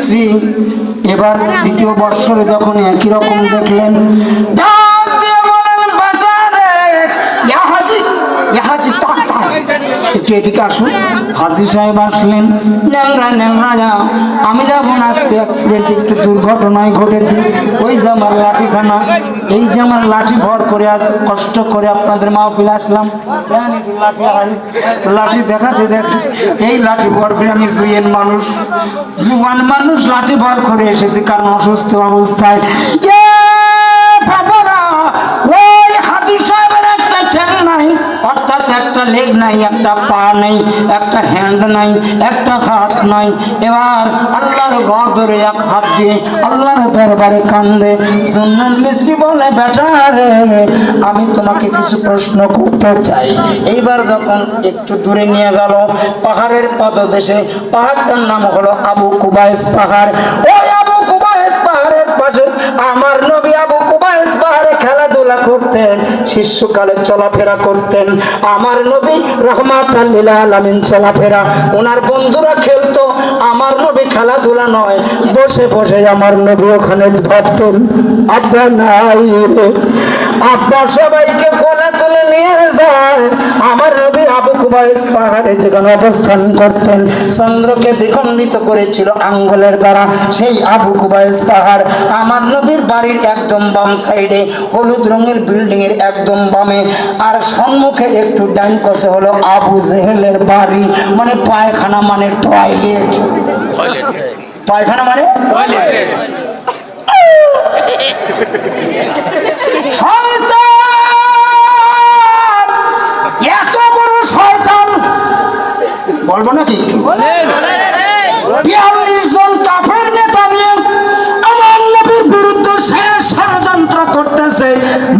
স্ত্রী এবার দ্বিতীয় বৎসরে যখন একই রকম দেখলেন, ডাক দিয়ে বলেন, বেটা রে, ইয়া হাজি, ইয়া হাজি, একটু এদিকে আসুন। হাজি সাহেব আসলেন। ন্যাংরা ন্যাংরা যাও, আমি যাবো না, আজকে অ্যাক্সিডেন্ট, একটু দুর্ঘটনায় ঘটেছে। ওই যে আমার লাঠিখানা, এই যে আমার লাঠি ভর করে আজ কষ্ট করে আপনাদের মাহফিলে আসলাম, লাঠি দেখাতে দেখে এই লাঠি ভর করে আমি জুয়ান মানুষ লাঠি ভর করে এসেছি, কারণ অসুস্থ অবস্থায়। ওই হাজি সাহেবের একটা ঠ্যাং নাই, অর্থাৎ একটা লেগ নাই, একটা পা নেই, একটা হ্যান্ড নাই, একটা হাত নাই। এবার আল্লাহর ঘর ধরে এক হাত দিয়ে আল্লাহর দরবারে কান্দে। সুন্নাত মিস্ত্রি বলে, বেটা রে, আমি তোমাকে কিছু প্রশ্ন করতে চাই। এইবার যখন একটু দূরে নিয়ে গেল, পাহাড়ের পাদদেশে, পাহাড়টার নাম হলো আবু কুবাইস পাহাড়। ওই আবু কুবাইস পাহাড়ের পাশে আমার নবী আবু কুবাইস পাহাড়ে খেলাধুলা করতেন, শিশুকালে চলাফেরা করতেন। আমার নবী রহমাতাল লিল আলামিন চলাফেরা, ওনার বন্ধুরা খেলতো, আমার নবী খেলাধুলা নয়, বসে বসে আমার নবী ওখানে ভাবতেন, আব্বা নাই রে, আব্বা সবাইকে কোলে তুলে নিয়ে যায়। আমার নবী আবু কুবাইস পাহাড়ে যেখানে অবস্থান করতেন, চন্দ্রকে দ্বিখণ্ডিত করেছিল আঙ্গুলের দ্বারা, সেই আবু কুবাইস পাহাড়। আমার নবীর বাড়ির একদম বাম সাইডে হলুদ রঙের বিল্ডিং এর একদম বামে, আর সম্মুখে একটু ডান পাশে হলো আবু জেহেলের বাড়ি, মানে পায়খানা, মানে টয়লেট। পায়খানা মানে টয়লেট। এত বড় শয়তান বলবো নাকি? 42 জন কাফের নেতা নিয়ে আমার নবীর বিরুদ্ধে শেষ ষড়যন্ত্র করতেছে।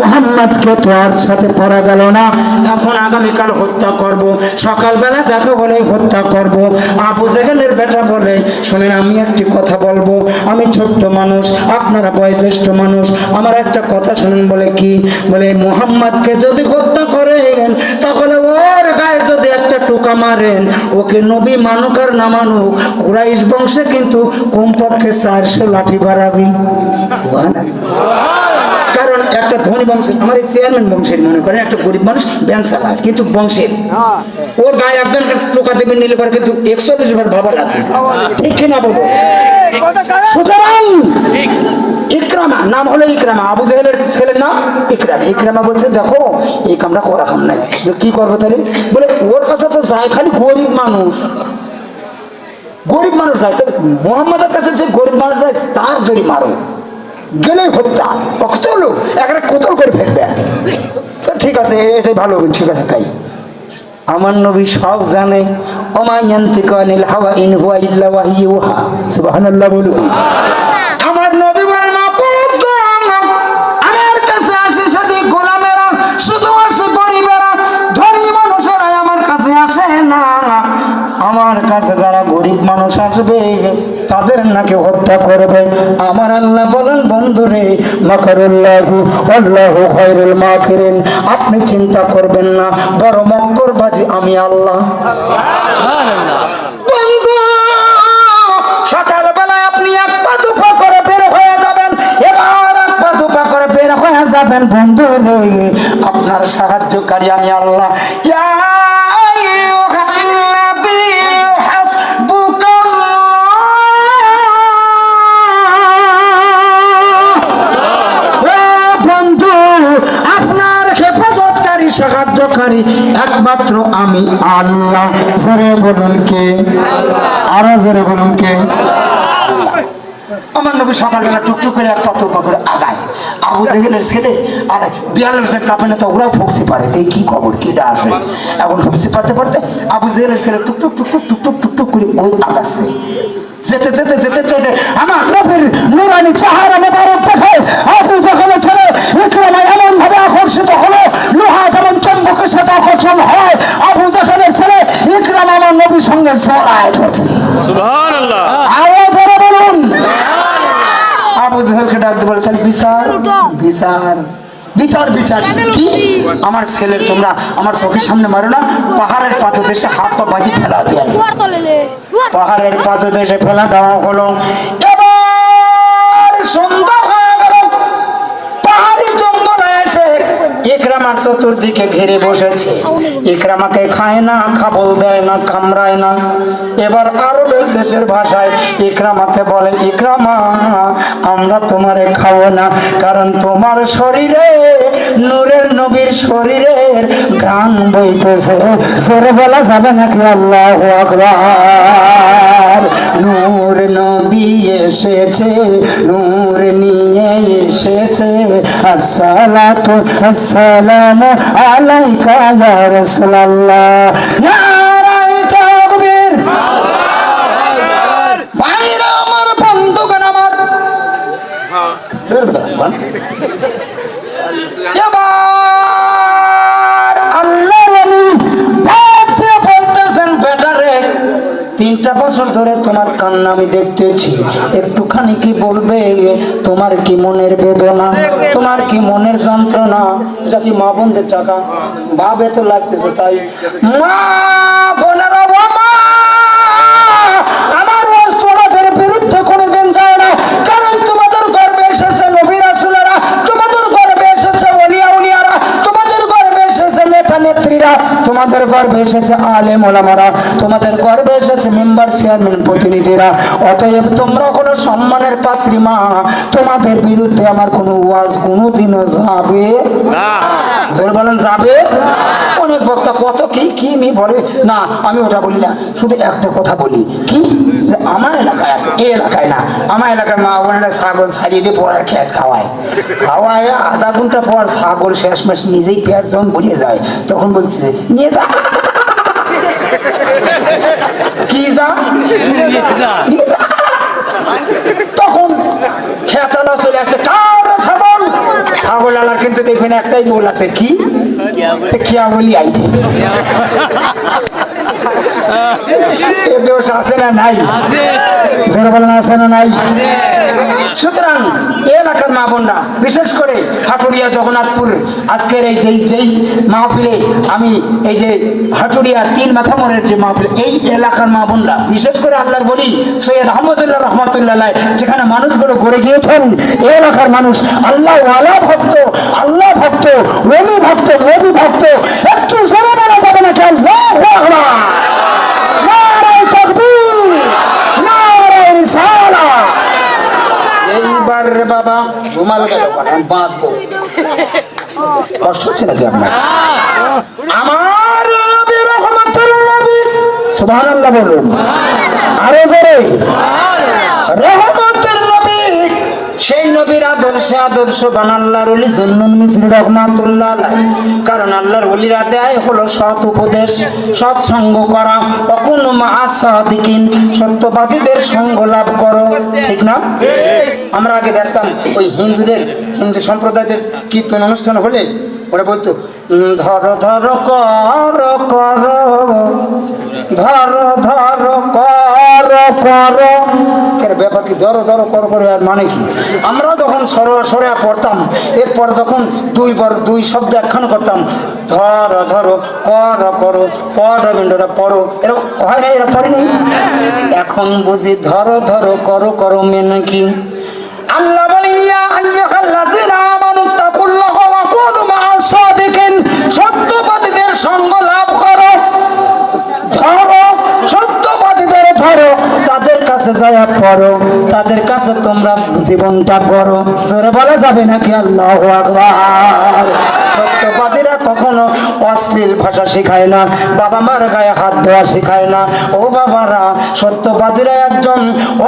মুহাম্মদকে তো আর সাথে পড়া গেল না, এখন আগামীকাল হত্যা করব, সকালবেলা দেখা হলে হত্যা করব। আবু জেহেলের বেটা বলে, শোনেন, আমি একটি কথা বলবো, আমি ছোট্ট মানুষ, আপনারা বয়োজ্যেষ্ঠ মানুষ, আমার একটা কথা শুনুন। বলে কি? বলে মুহাম্মদকে যদি হত্যা করেন, তাহলে ওর গায়ে যদি একটা টোকা মারেন, ওকে নবী মানুক আর না মানুক, কুরাইশ বংশে কিন্তু কমপক্ষে 400 লাঠি বাড়াবি। কারণ একটা ধনী বংশ, আমার এই চেয়ারম্যান বংশের, মনে করেন একটা গরিব মানুষ ব্যাংক চালায়, কিন্তু বংশের, ওর গায়ে একজন টোকা দেবে নিলে পরে কিন্তু 120 বার ভাবা লাগবে, ঠিক কিনা বলো? সুতরাং ইকরামা, নাম হলো ইকরামা, আবু জেহেলের ছেলের নাম ইকরামা। ইকরামা বলছে, দেখো এই কামরা করা কাম নাই, কি করবো তাহলে? বলে ওর কাছে তো যায় খালি গরিব মানুষ, গরিব মানুষ যায়, মোহাম্মদের কাছে যে গরিব মানুষ যায় তার ধরে মারো, গেলে হত্যা, কতল একটা কোতল করে ফেলবে। তো ঠিক আছে, এটাই ভালো, ঠিক আছে। তাই আমার নবী সব জানে, ওমা ইয়ান্তিকু আনিল হাওয়া ইন হুয়া ইল্লা ওয়াহয়ুহা, সুবহানাল্লাহ বলুন। আমার নবী বলেন, আমার কাছে আসে সাথে গোলামেরা, শুধু আসে গরিবেরা, ধনী মানুষেরা আমার কাছে আসে না। আমার কাছে যারা গরিব মানুষ আসবে তাদের নাকি হত্যা করবে। আমার আল্লাহ বলেন, বন্ধুরে, মাকারুল্লাহু আল্লাহু খায়রুল মাকিরিন, আপনি চিন্তা করবেন না, বড় মক্করবাজি আমি আল্লাহ। বন্ধু, সকালবেলায় আপনি এক পা দুপা করে বের হয়ে যাবেন, এবার এক পা দুপা করে বের হয়ে যাবেন। বন্ধু রে, আপনার সাহায্যকারী আমি আল্লাহ। সাহায্যকারী একমাত্র আমি আল্লাহ। জোরে বলুন কে? আরো জোরে বলুন কে? আমার নবী সকালবেলা টুকটুক করে এক পাত্র করে আগায়। আবু জেহেলের ছেলে আর 42 কাপে না, তো ওরাও ফুকসি পারে, এই কি খবর, কিটা আসে। এখন ফুকসি পারতে পারতে আবু জেহেলের ছেলে টুকটুক টুকটুক টুকটুক টুকটুক করে ওই আগাচ্ছে। যেতে যেতে যেতে যেতে আমার নবীর নুরানি চেহারা মোবারক দেখে আবু জেহেলের ছেলে ইকরামা এমন ভাবে আকর্ষিত হলো, লোহা যেমন চম্বকের সাথে আকর্ষণ হয়, আবু জেহেলের ছেলে ইকরামা আমার নবীর সঙ্গে জড়ায় গেছে। সুবহানাল্লাহ, আওয়াজ করে বলুন। আবু জেহেলকে ডাক দিয়ে বলে, তাহলে বিচার বিচার। বিচার বিচার কি আমার ছেলের তোমরা আমার চোখের সামনে মারো না, পাহাড়ের পাদদেশে হাত পা বাঁধি ফেলা দেওয়া, পাহাড়ের পাদদেশে ফেলা দেওয়া হলো। এবার সন্ধ্যা হয়ে গেল, পাহাড়ি জঙ্গলে এসে ইকরামার চতুর্দিকে ঘিরে বসেছে। ইকরামাকে খায় না, খাবল দেয় না, কামড়ায় না। এবার আরবের দেশের ভাষায় ইকরামাকে বলে, ইকরামা আমরা তোমারে খাবো না, কারণ তোমার শরীরে নূরের নবীর শরীরের ঘ্রাণ বইতেছে। জোরে বলা যাবে নাকি আল্লাহু আকবার। নূর নবী এসেছে, নূর নিয়ে এসেছে। আসসালাতু আসসালামু আলাইকা ইয়া রাসূলুল্লাহ। নারায়ে তাকবীর। ভাইরা আমার, বন্ধুগণ আমার, এবার আল্লাহ বলতেছেন, বেটারে 3টা বছর ধরে তোমার কান্না আমি দেখতেছি, একটুখানি কি বলবে? তোমার কি মনের বেদনা, তোমার কি মনের যন্ত্রণা? এটা কি মা বোনদের টাকা? ভাবে তো লাগতেছে। তাই মা বোনেরা, আমার তোমাদের বিরুদ্ধে কোনোদিন যায় না, কারণ তোমাদের গর্বে এসেছে নবী রাসূলেরা, তোমাদের গর্বে এসেছে ওলিয়া উলিয়ারা, তোমাদের গর্বে এসেছে নেতা নেত্রীরা, তোমাদের গর্বে এসেছে আলেম ওলামারা, তোমাদের গর্বে এসেছে মেম্বার চেয়ারম্যান প্রতিনিধিরা। অতএব তোমরা কোনো সম্মানের পাত্রী মা, তোমাদের বিরুদ্ধে আমার কোনো ওয়াজ কোনোদিনও যাবে না। জোর বলেন যাবে। অনেক বক্তা কত কি কি মি বলে না, আমি ওটা বলি না, শুধু একটা কথা বলি কি, আমার এলাকায় আছে, এই এলাকায় না, আমার এলাকায় মা বোনেরা ছাগল ছাড়িয়ে দিয়ে পড়ার খেত খাওয়ায়, খাওয়ায় আধা ঘন্টা পর ছাগল শেষমেশ নিজেই পেট যখন বুঝে যায়, তখন বলছে নিয়ে যা, কি যা, নিয়ে যা। তখন খেতালা চলে আসছে, কার ছাগল? ছাগল আলার কিন্তু দেখবেন একটাই বল আছে, কি কিয়া বলি আইছে। এ দোষ আছে না নাই? আছে না নাই? সুতরাং এলাকার মা বোনরা, বিশেষ করে হাটুরিয়া জগন্নাথপুর আজকের এই যেই মাহফিলে, আমি এই যে হাটুরিয়া 3 মাথা মোড়ের যে মাহফিল, এই এলাকার মা বোনরা, বিশেষ করে আল্লাহর বলি সৈয়দ আহমদুল্লাহ রহমতুল্লাহ, যেখানে মানুষগুলো গড়ে গিয়েছেন, এই এলাকার মানুষ আল্লাহ ওয়ালা ভক্ত, আল্লাহ ভক্ত, ওলি ভক্ত, নবী ভক্ত। একটু জোরে বলা যাবে নাকি আল্লাহু আকবার? নারায়ে তাকবীর, নারায়ে রিসালাত। এইবার রে বাবা ঘুমাল গেল, বাঁধবো, কষ্ট হচ্ছে নাকি আপনার? আমার নবী রহমতুল্লাহ, সুবহানাল্লাহ বলুন আরো জোরে। রহমতের নবী, সেই নবীর আদর্শবান আল্লাহর ওলি জুন্নুন মিসরি রহমাতুল্লাহ আলাইহি। কারণ আল্লাহর ওলিরা দেয় হলো সৎ উপদেশ, সৎসঙ্গ করা, অকুন মা'আস সাদিকিন, সত্যবাদীদের সঙ্গ লাভ করো। ঠিক না? আমরা আগে দেখতাম ওই হিন্দু সম্প্রদায়ের কীর্তন অনুষ্ঠান হলে ওরা বলতো, ধরো ধরো কর কর, ধরো ধরো কর কর। ব্যাপার কি ধরো ধরো কর করে, আর মানে কি? আমরা যখন সরে পড়তাম, এরপর যখন দুই শব্দ একখানে করতাম, ধরো ধরো কর করো, পড়ো পড়ো, এরকম হয় না? এরা পড়ে নাই। এখন বুঝি ধরো ধরো করো করো মেনে কি? আল্লাহ বলেন, ইয়া আইয়ুহাল্লাযীনা আমানু তাকুল্লাহা ওয়া কুনু মা'আস সাদিকিন, সত্যবাদীদের সঙ্গ লাভ করো। ধরো সত্যবাদীদের, ধরো তাদের কাছে যায় পড়ো, তাদের কাছে তোমরা জীবনটা করো। জোরে বলা যাবে নাকি আল্লাহু আকবার? সত্যবাদীরা কখনো অশ্লীল ভাষা শেখায় না, বাবা মার গায়ে হাত দেওয়া শেখায় না। ও বাবারা, সত্যবাদীরা একজন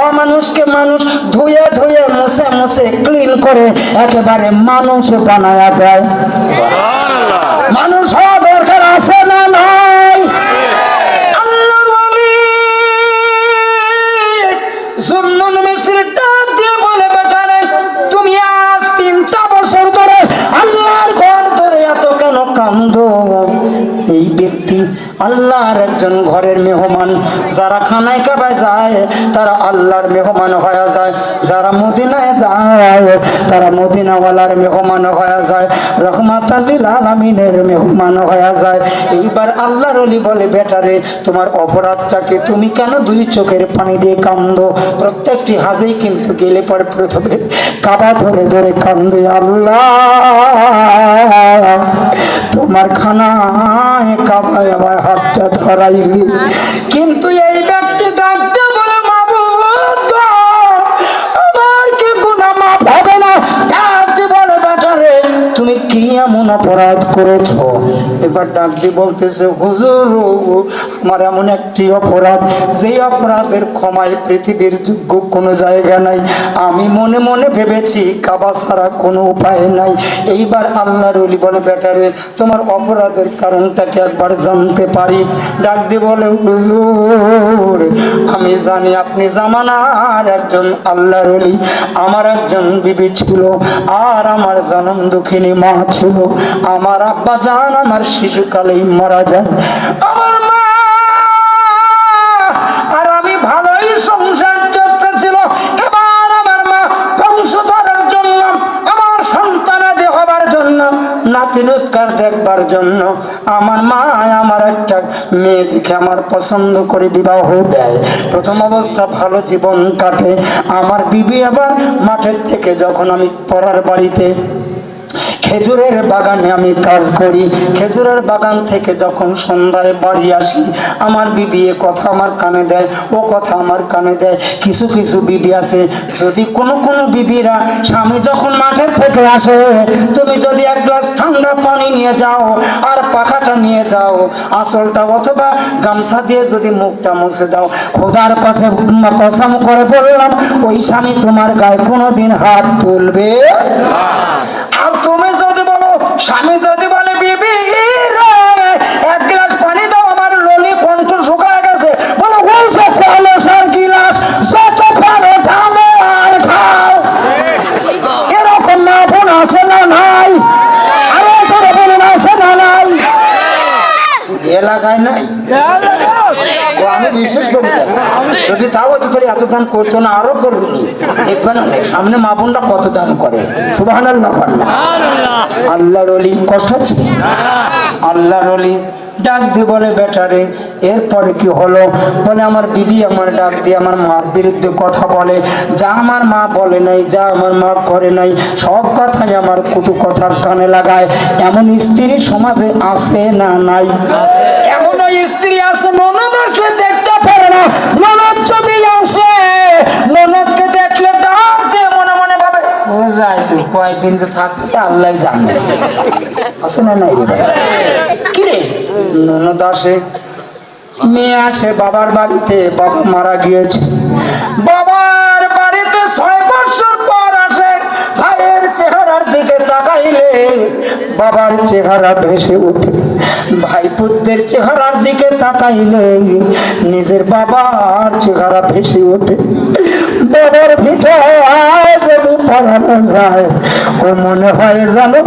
অমানুষকে মানুষ ধুয়ে ধুয়ে মুছে মুছে ক্লিন করে একেবারে মানুষ বানায়া দেয়। মানুষ হওয়া দরকার আছে না নাই? আল্লাহর ওলি জুন্নুন মিসরি ডাক দিয়ে বলে, বেটারে তুমি আজ 3টা বছর ধরে আল্লাহর ঘর ধরে এত কেন কান্দো? এই ব্যক্তি আল্লাহর একজন ঘরের মেহমান। যারা খানায় কাবায় যায় তারা আল্লাহর মেহমান হয়ে যায়, যারা মদিনায় যায় তারা মদিনাওয়ালার মেহমান হয়ে যায়, রহমাতাল লিল আলামিনের মেহমান হয়ে যায়। এইবার আল্লাহর ওলি বলে, বেটারে তোমার অপরাধটাকে তুমি কেন দুই চোখের পানি দিয়ে কান্দো? প্রত্যেকটি হাজেই কিন্তু গেলে পরে প্রথমে কাবা ধরে ধরে কান্দে, আল্লাহ তোমার খানায় কাবায় আমার হাতটা ধরাইলি। কিন্তু এই ব্যক্তি ডাকতে বলে, মাবুদ আমার কি গুনাহ মাফ হবে না? ডাকতে বলে, বেটারে তুমি কি এমন অপরাধ করেছো? এবার ডাক দিয়ে বলতেছে, হুজুর আমার এমন একটি অপরাধ, যে অপরাধের ক্ষমায় পৃথিবীর যোগ্য কোনো জায়গা নাই। আমি মনে মনে ভেবেছি কাবা ছাড়া কোনো উপায় নাই। এইবার আল্লাহর ওলি বলে, বেটারে তোমার অপরাধের কারণটাকে একবার জানতে পারি? ডাক দিয়ে বলে, হুজুর আমি জানি আপনি জামানার একজন আল্লাহর ওলি। আমার একজন বিবি ছিল, আর আমার জনম দুঃখিনী মা ছিল। আমার আব্বা জান আমার শিশুকালেই মারা যায়। আমার মা আর আমি ভালোই সংসার চলতেছিল। এবার আমার মা বংশধরের জন্য, আমার সন্তানাদি হবার জন্য, নাতিনুৎকার দেখবার জন্য আমার মা আমার একটা মেয়ে দেখে আমার পছন্দ করে বিবাহ দেয়। প্রথম অবস্থা ভালো জীবন কাটে। আমার বিবি আবার মাঠের থেকে যখন আমি পড়ার বাড়িতে খেজুরের বাগানে আমি কাজ করি, খেজুরের বাগান থেকে যখন সন্ধ্যায় বাড়ি আসি, আমার বিবি এ কথা আমার কানে দেয়, ও কথা আমার কানে দেয়। কিছু কিছু বিবি আছে, যদি কোনো কোনো বিবিরা স্বামী যখন মাঠের থেকে আসে, তুমি যদি এক গ্লাস ঠান্ডা পানি নিয়ে যাও আর পাখাটা নিয়ে যাও, আঁচলটা অথবা গামছা দিয়ে যদি মুখটা মুছে দাও, খোদার কাছে কসম করে বললাম ওই স্বামী তোমার গায়ে কোনোদিন হাত তুলবে। আর তুমি যদি বলো, স্বামী যদি বলে, বিবি রে এক গ্লাস পানি দাও, আমার ললি কণ্ঠ শুকায় গেছে, বলো গিলাস যত পারো ঢালো আর খাও। এরকম না বোন আছে না নাই? আরো করে বলুন, আছে না নাই? এলাকায় নাই, ও আমি বিশেষ করি না। যদি তাও এত করে এত দান করতো না, আরো করবো দেখবে না সামনে মা বোনরা কত দান করে। সুবহানাল্লাহ। আল্লাহর ওলি কষ্ট হচ্ছে। আল্লাহর ওলি ডাক দিয়ে বলে, বেটারে এরপরে কি হলো? বলে, আমার বিবি আমার ডাক দিয়ে আমার মার বিরুদ্ধে কথা বলে, যা আমার মা বলে নাই, যা আমার মা করে নাই, সব কথাই আমার কটু কথার কানে লাগায়। এমন স্ত্রী সমাজে আছে না নাই? এমন স্ত্রী আছে, ননদ আসে দেখতে পারে না, ননদ যদি আসে ননদকে দেখলে ডাক দিয়ে মনে মনে ভাবে, ও যাই কয়েকদিন যে থাকবে আল্লাহ জানে। আছে না নাই? কিরে ননদ আসে, মেয়ে আসে বাবার বাড়িতে, বাবা মারা গিয়েছে, বাবার বাড়িতে 6 বছর পর আসে। ভাইয়ের চেহারার দিকে তাকাইলে বাবার চেহারা ভেসে ওঠে, ভাই পুত্রের চেহারার দিকে তাকাইলে নিজের বাবার চেহারা ভেসে ওঠে। বাবার ভিটায় যদি পড়ানো যায়, ও মনে হয় জানো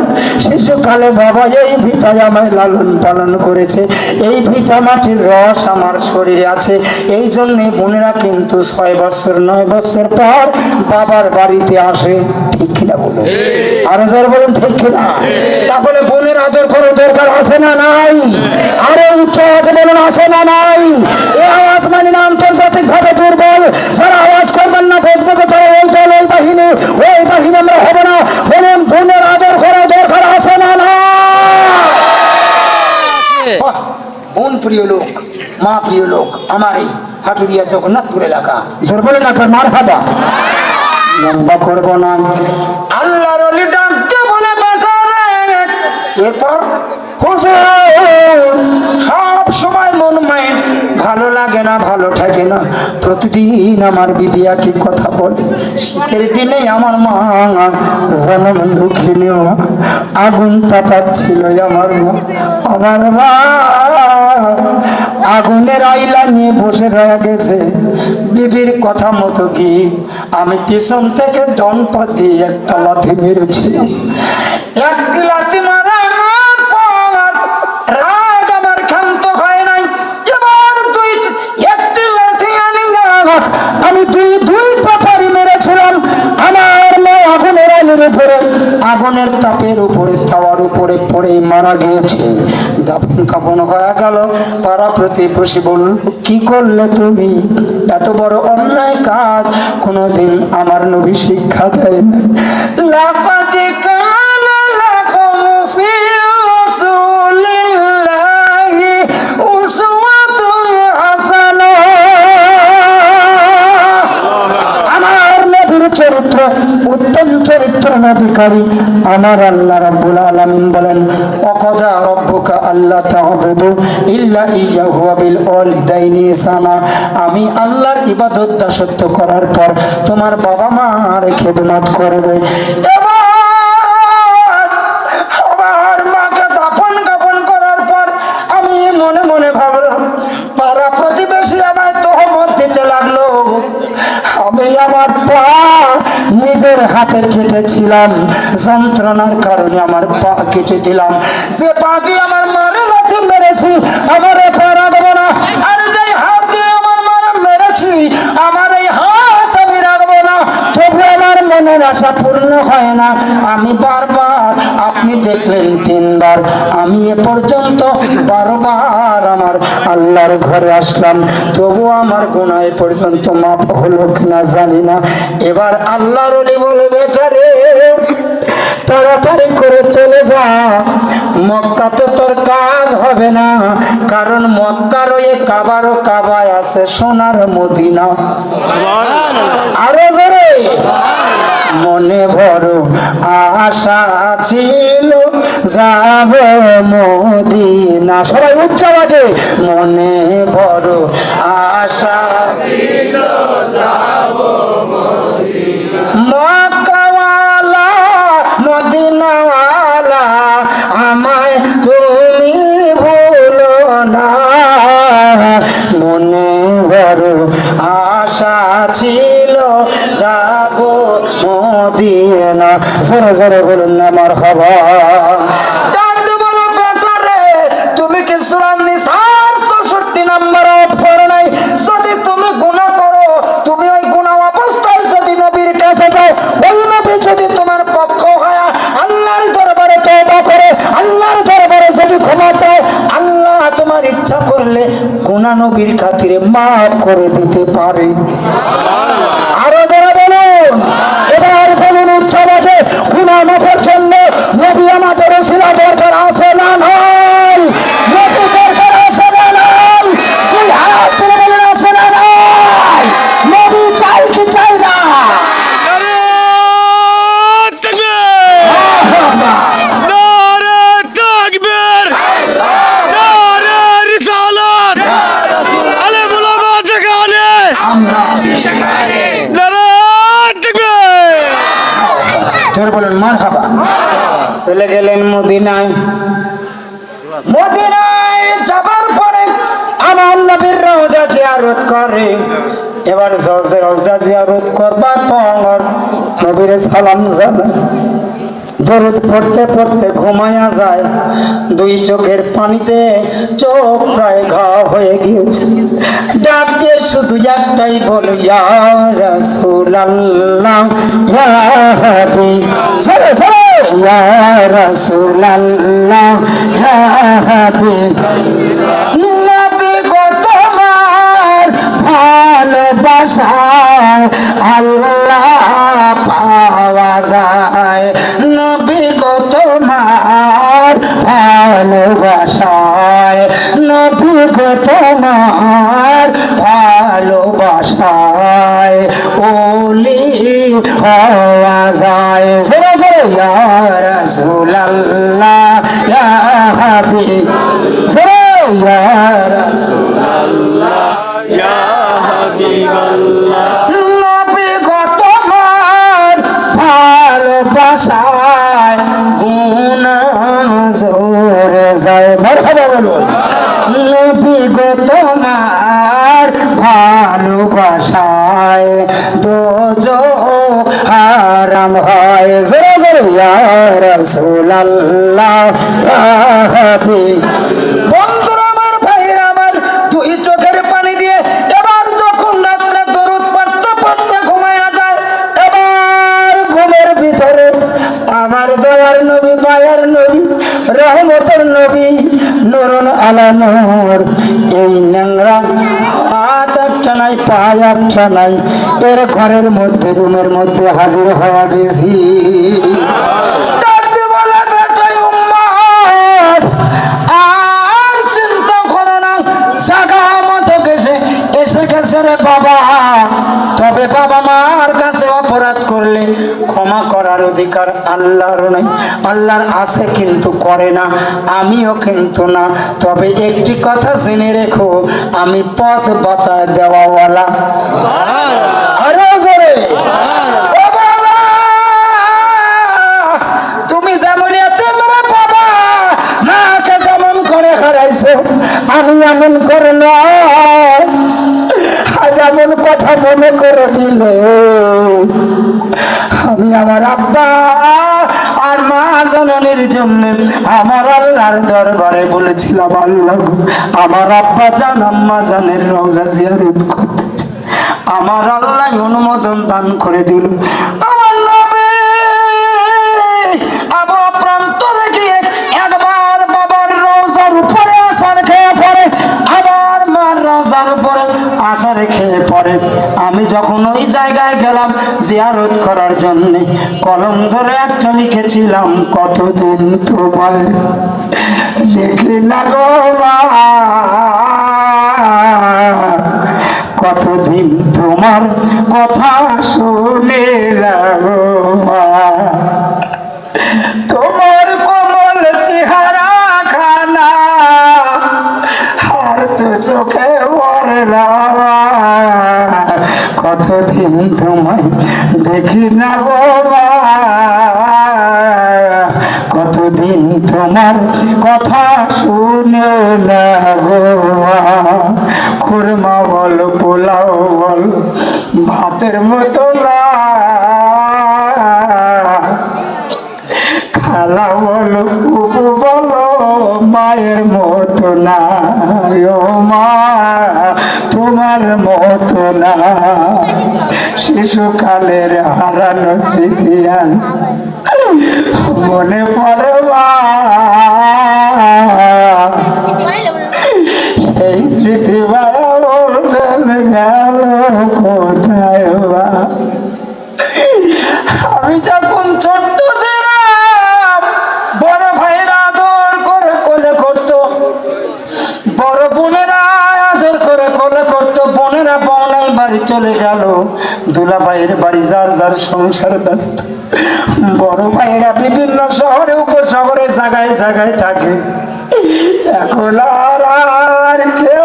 শিশুকালে বাবা এই ভিটায় আমায় লালন পালন করেছে, এই ভিটা মাটির রস আমার শরীরে আছে। এই জন্যে বোনেরা কিন্তু 6 বছর 9 বছর পর বাবার বাড়িতে আসে। ঠিক কিনা বলুন? আরো জোর বলুন, ঠিক কিনা? তাহলে বোনের আদর করার দরকার আছে না নাই? আরো উচ্চ আওয়াজে বলুন, আছে না নাই? এই আওয়াজ মানে না আন্তর্জাতিক ভাবে দুর্বল। যারা আওয়াজ করবেন না, বুঝবো যে তারা ওই দল, ওই বাহিনী, ওই বাহিনী আমরা হবে না। বলুন, বোনের আদর করার দরকার আছে না না? বোন প্রিয় লোক, মা প্রিয় লোক আমার এই হাটুরিয়া জগন্নাথপুর এলাকা। জোর বলেন আপনার মার খাবা, লম্বা করবো না। আল্লাহর ওলি ডাকতে বলে, এরপর সব সময় মন মাইন্ড ভালো লাগে না, ভালো থাকে না। প্রতিদিন আমার বিবি একই কথা বলে, শীতের দিনে আমার মা জনম দুঃখিনী আগুন তাপাচ্ছিল। আমার মা আগুনের আইলা নিয়ে বসে রয়ে গেছে। বিবির কথা মতো কি আমি পিছন থেকে ডনপা দিয়ে একটা লাথি মেরেছি। এক লাথি মারা রাগ আমার ক্ষান্ত হয় নাই। এবার আগুনের তাপের উপরে তাওয়ার উপরে পড়ে মারা গিয়েছে। দাফন কাফন হয়ে গেল। পাড়া প্রতিবেশী বলল, কি করলে তুমি? এত বড় অন্যায় কাজ কোনোদিন আমার নবী শিক্ষা দেয় না। লাকাদ কানা লাকুম ফি রাসূলিল্লাহি উসওয়াতুন হাসানাহ। আমার নবীর চরিত্র উত্তম চরিত্র নবীকারী আমার আল্লাহ রাব্বুল আলামিন বলেন, ওয়াকাদা রাব্বুকা আল্লা তা'বুদু ইল্লা ইয়্যাহু ওয়া বিল ওয়ালিদাইনি ইহসানা। আমি আল্লাহর ইবাদত দাসত্ব করার পর তোমার বাবা মার খেদমত করবে। আমার মাকে দাফন কাফন করার পর আমি মনে মনে ভাবলাম, পাড়া প্রতিবেশী আমায় তহমত দিতে লাগলো। আমি আমার পা নিজের হাতে কেটেছিলাম, যন্ত্রণার কারণে আমার পা কেটে দিলাম। যে পা দিয়ে আমার মারে লাথি মেরেছি, আমার পা রাখবো না। আর যে হাত দিয়ে আমার মারে মেরেছি, আমার এই হাত আমি রাখবো না। তবু আমার মনের আশা পূর্ণ হয় না। আমি বারবার, আপনি দেখলেন 3 বার, আমি এ পর্যন্ত 12 বার আমার আল্লাহর ঘরে আসলাম, তবু আমার গুনাহ এ পর্যন্ত মাফ হলো কিনা জানি না। এবার আল্লাহর ওলি বলে, বেটা রে, তাড়াতাড়ি করে চলে যা, মক্কাতে তোর কাজ হবে না। কারণ মক্কার ওই কাবারও কাবায় আছে সোনার মদিনা। আরো জোরে। মনে বড় আশা ছিল যাব মদিনা। সবাই উচ্চ আওয়াজে, মনে বড় আশা ছিল যাব মদিনা। মক্কাওয়ালা মদিনাওয়ালা আমায় তুমি ভুলো না। মনে বড় আশা ছিল যাব মদিনা। জোরে জোরে বলুন না মারহাবা। ডাকতে বলো, বেটা রে, তুমি কি সূরা নিসার 64 নম্বর আয়াত পড়ো নাই? যদি তুমি গুনাহ করো, তুমি ওই গুনাহ অবস্থায় যদি নবীর কাছে যাও, ওই নবী যদি তোমার পক্ষ হয় আল্লাহর দরবারে তওবা করে, আল্লাহর দরবারে যদি ক্ষমা চাও, আল্লাহ তোমার ইচ্ছা করলে গুনাহ নবীর খাতিরে মাফ করে দিতে পারে। আরো যারা বলুন, এবার বলুন উচ্চ আওয়াজে, গুনাহ মাফের জন্য নবী আমাদের ওসিলা দরকার আছে না নাই? নবী দরকার আছে না নাই? দুই হাত তুলে বলুন, আছে না নাই? নবী চাই কি চাই না? নারে তাকবীর! নারে তাকবীর! নারে রিসালাত! আলে বুলামা জাগানে! নারে তাকবীর! জোরে বলুন মারহাবা। চলে গেলেন মদিনায়। মদিনায় যাবার পরে আমার নবীর রওজা জিয়ারত করে। এবার রওজা জিয়ারত করবার পর নবীর সালাম জানায়। দরুদ পড়তে পড়তে ঘুমায়া যায়। 2 চোখের পানিতে চোখ প্রায় ঘা হয়ে গিয়েছে। ডাক দিয়ে শুধু একটাই বলো, ইয়া রাসূলুল্লাহ ইয়া হাবিব, সরে সরে, ইয়া রাসূলুল্লাহ ইয়া হাবিব। নবী গো তোমার ভালোবাসায় আল্লাহ পাওয়া যায়। নবী গো তোমার ভালোবাসায়, নবী গো তোমার ভালোবাসায় ওলি হওয়া যায়। জোরে জোরে, ইয়া রাসূলুল্লাহ ইয়া হাবিব, জোরে, ইয়া রাসূলুল্লাহ ইয়া হাবিবাল্লাহ। নবী গো তোমার ভালোবাসায় গুনাহ জোরে যায়। মারহাবা বলুন। নবী গো তোমার ভালোবাসায় দোজখ হারাম হয়। জোরে জোরে, ইয়া রাসূলুল্লাহ ইয়া হাবিব। বন্ধুরা আমার, ভাইরা আমার, 2 চোখের পানি দিয়ে এবার যখন রাত্রে দরুদ পড়তে পড়তে ঘুমায়া যায়, এবার ঘুমের ভিতরে আমার রহমতের নবী নুরুন আলা নূর। এই ন্যাংরা হাত একটা নাই, পা একটা নাই, এর ঘরের মধ্যে রুমের মধ্যে হাজির হয়ে গেছি। ডাকতে বলে, বেটাই উম্মত, আর চিন্তা করো না, জাগা মতো এসে গেছে রে বাবা। তবে বাবা মার কাছে অপরাধ করলে ক্ষমা করার অধিকার আল্লাহর নাই। আল্লাহর আছে কিন্তু করে না, আমিও কিন্তু না। তবে একটি কথা জেনে রেখো, আমি পথ বাতায় দেওয়াওয়ালা। আরো জোরে, ও বাবা, তুমি যেমন তেমন বাবা মাকে যেমন করে হারাইছো, আমি এমন করে না। যেমন কথা মনে করে দিল, আমি আমার আব্বা আর মা জননীর জন্য আমার আল্লাহর দরবারে বলেছিলাম, আল্লাহ আমার আব্বা জান আম্মা জানের রওজা জিয়ারত করতে। আমার আল্লাহ অনুমোদন দান করে দিল। আমার নবী আবু প্রান্ত গিয়ে একবার বাবার রওজার উপরে আসার খেয়ে পড়ে, আবার মার রওজার উপরে আসার খেয়ে পড়ে। আমি যখন ওই জায়গায় গেলাম জিয়ারত করার জন্য, কলম ধরে একটা লিখেছিলাম, কতদিন তোমার লিখি না গো মা, কতদিন তোমার কথা শুনে লাগো মা, তোমার কোমল চেহারা খানা আর তো চোখে পড়ে না, কতদিন তোমায় দেখি না গো মা, কতদিন তোমার কথা শুনে না গো মা। খুরমা বল, পোলাও বল, ভাতের মতো না, খালা বলো, কুকু বলো, মায়ের মতো না ও মা, তোমার মতো না। শিশুকালের হারানো স্মৃতি মনে পড়ে মা, সেই স্মৃতি মায়া বলতে গেল কোথায় মা। আমি যখন ছোট্ট ছিলাম, বড় ভাইরা আদর করে কোলে করতো, বড় বোনেরা আদর করে কোলে করতো। বোনেরা বনাই বাড়ি চলে গেল, দুলা ভাইয়ের বাড়ি যার যার সংসার ব্যস্ত। বড় ভাইয়েরা বিভিন্ন শহরে উপশহরে জায়গায় জায়গায় থাকে। এখন আর কেউ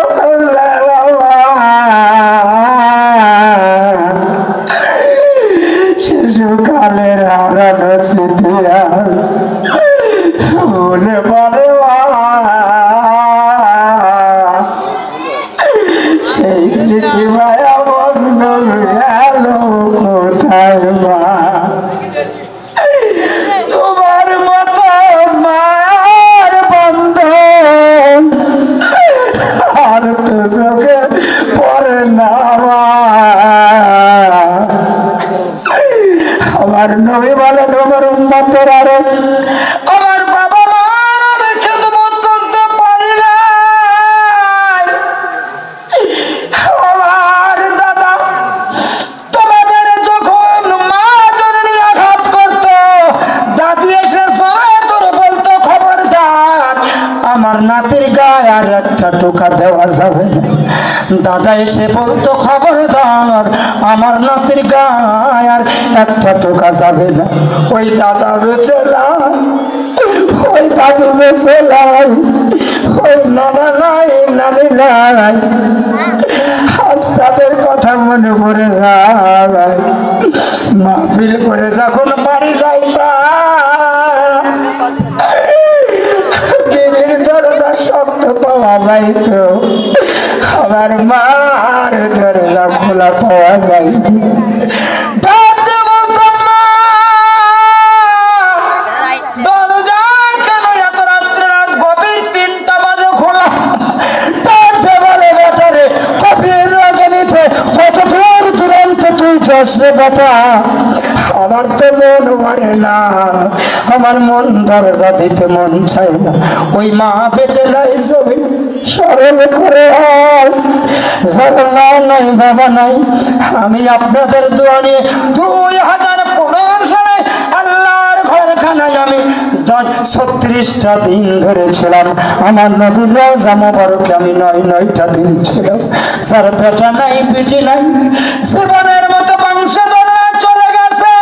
শিশুকালের হারানো স্মৃতি মনে পড়ে সেই স্মৃতি মায়া বন্ধ গেল কোথায় মা। তোমার মতো মায়ের বন্ধন আর তো চোখে পড়ে না মা। আমার নবী বলে, তোমার উম্মতের আরো আমার বাবা মার আমি খেদমত করতে পারি না। আমার দাদা তোমাদের যখন মা জননী আঘাত করতো, দাদি এসে সবাই করে বলতো, খবরদার আমার নাতির গায়ে আর একটা টোকা দেওয়া যাবে না। দাদা এসে বলতো, খবরদার আমার নাতির গায়ে আর একটা টোকা যাবে না। ওই দাদা বেঁচে নাই, ওই দাদু বেঁচে নাই, ওই নানা নাই, নানি নাই, আজ তাদের কথা মনে পড়ে যায়। মাহফিল করে যখন বাড়ি যাইবা, বিড়ির দরজা শব্দ পাওয়া যাইত, আমার মার দরজা খোলা পাওয়া যাইত। বেটা আমার তো মন ভরে না, আমার মন দরজা দিতে মন চাই না। ওই মা বেঁচে নাই, ছবি স্মরণ করে যার মা নাই বাবা নাই, আমি আপনাদের দোয়া নিয়ে 2015 সালে আল্লাহর ঘরখানায় আমি 36টা দিন ধরে ছিলাম। আমার নবীর রওজা মোবারকে আমি 9টা দিন ছিলাম। যার বেটা নাই বেটি নাই, জীবনের মতো বংশধর চলে গেছে,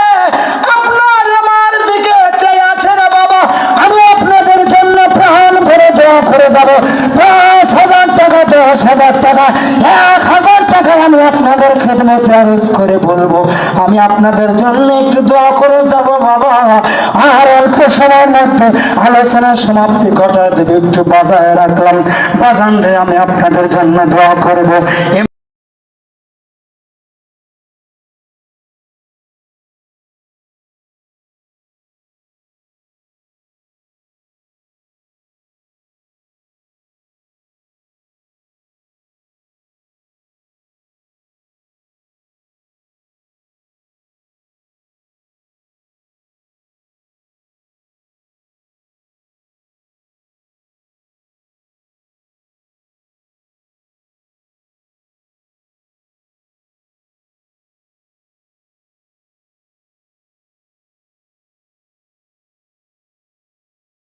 আপনার আমার দিকে চেয়ে আছে না বাবা। আমি আপনাদের জন্য প্রাণ ভরে দোয়া করে যাব। 10,000 টাকা, 10,000 টাকা, 1,000 টাকায় আমি আপনাদের খেদমতে আরজ করে বলবো, আমি আপনাদের জন্য একটু দোয়া করে যাব বাবা। আর অল্প সময়ের মধ্যে আলোচনার সমাপ্তি ঘটায় দেবে, একটু বাজায় রাখলাম। বাজান রে, আমি আপনাদের জন্য দোয়া করবো।